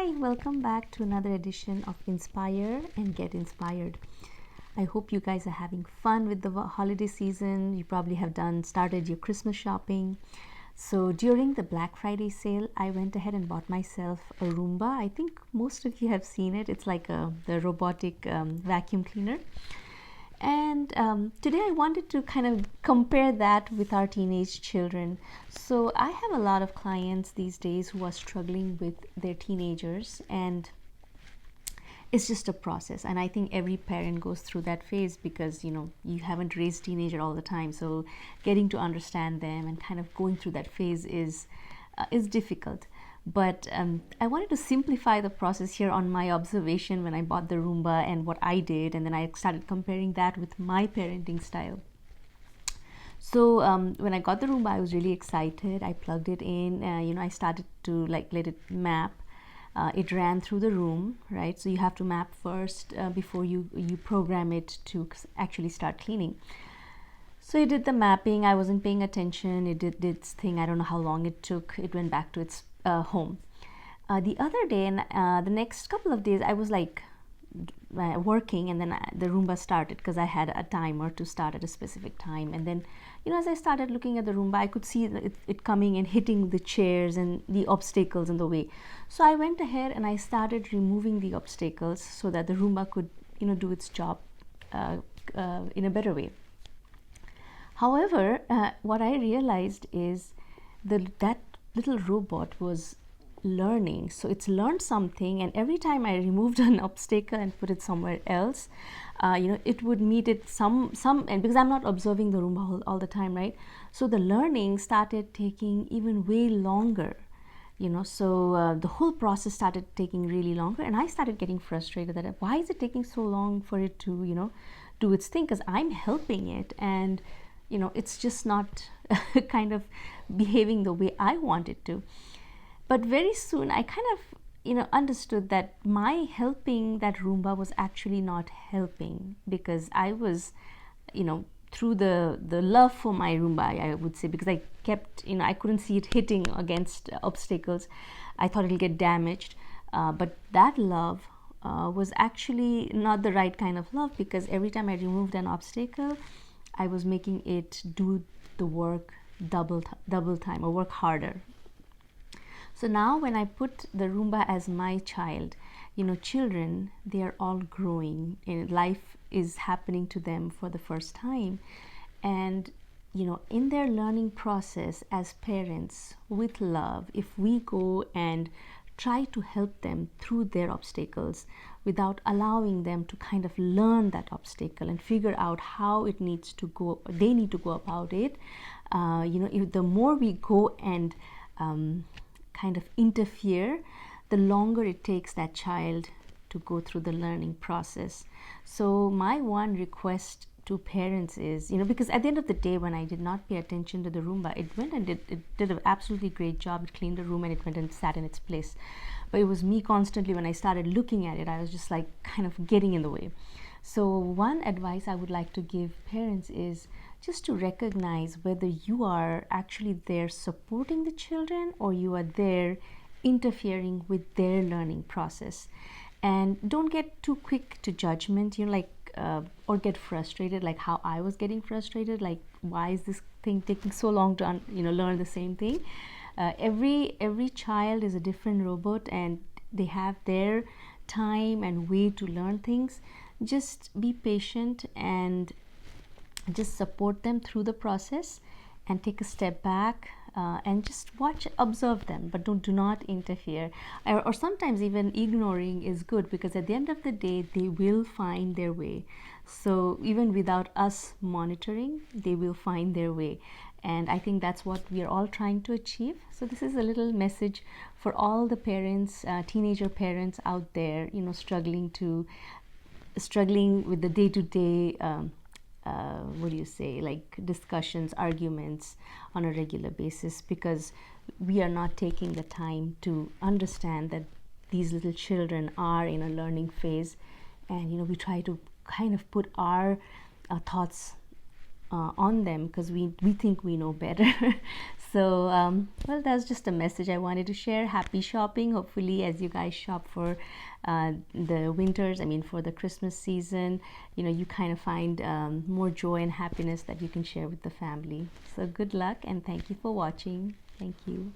Hi, welcome back to another edition of Inspire and Get Inspired. I hope you guys are having fun with the holiday season. You probably have started your Christmas shopping. So during the Black Friday sale, I went ahead and bought myself a Roomba. I think most of you have seen it. It's like the robotic vacuum cleaner. And today I wanted to kind of compare that with our teenage children. So I have a lot of clients these days who are struggling with their teenagers, and it's just a process. And I think every parent goes through that phase because you haven't raised teenager all the time. So getting to understand them and kind of going through that phase is difficult. But I wanted to simplify the process here on my observation when I bought the Roomba and what I did, and then I started comparing that with my parenting style. So when I got the Roomba, I was really excited. I plugged it in. I started to let it map. It ran through the room, right? So you have to map first before you program it to actually start cleaning. So it did the mapping. I wasn't paying attention. It did its thing. I don't know how long it took. It went back to its home. The other day, and the next couple of days, I was working, and then the Roomba started because I had a timer to start at a specific time. And then, as I started looking at the Roomba, I could see it coming and hitting the chairs and the obstacles in the way. So I went ahead and I started removing the obstacles so that the Roomba could, do its job in a better way. However, what I realized is that little robot was learning. So it's learned something, and every time I removed an obstacle and put it somewhere else, it would meet it and because I'm not observing the Roomba all the time, right? So the learning started taking even way longer. So the whole process started taking really longer, and I started getting frustrated that why is it taking so long for it to do its thing, because I'm helping it, and it's just not kind of behaving the way I want it to. But very soon I kind of understood that my helping that Roomba was actually not helping, because I was through the love for my Roomba, I would say, because I kept I couldn't see it hitting against obstacles. I thought it'll get damaged, but that love was actually not the right kind of love, because every time I removed an obstacle, I was making it do the work double time, or work harder. So now when I put the Roomba as my child, children, they are all growing, and life is happening to them for the first time. And in their learning process as parents, with love, if we go and try to help them through their obstacles without allowing them to kind of learn that obstacle and figure out how they need to go about it, the more we go and kind of interfere, the longer it takes that child to go through the learning process. So my one request to parents is, because at the end of the day, when I did not pay attention to the Roomba, it went and did an absolutely great job. It cleaned the room and it went and sat in its place. But it was me constantly, when I started looking at it, I was just kind of getting in the way. So one advice I would like to give parents is just to recognize whether you are actually there supporting the children, or you are there interfering with their learning process. And don't get too quick to judgment, or get frustrated, like how I was getting frustrated, like why is this thing taking so long to learn the same thing. Every child is a different robot, and they have their time and way to learn things. Just be patient and just support them through the process, and take a step back and just observe them, but do not interfere. Or sometimes even ignoring is good, because at the end of the day, they will find their way. So even without us monitoring, they will find their way. And I think that's what we are all trying to achieve. So this is a little message for all the parents, teenager parents out there, struggling with the day-to-day discussions, arguments on a regular basis, because we are not taking the time to understand that these little children are in a learning phase, and we try to kind of put our thoughts on them because we think we know better. So, well, that's just a message I wanted to share. Happy shopping. Hopefully, as you guys shop for the winters, I mean, for the Christmas season, you kind of find more joy and happiness that you can share with the family. So, good luck and thank you for watching. Thank you.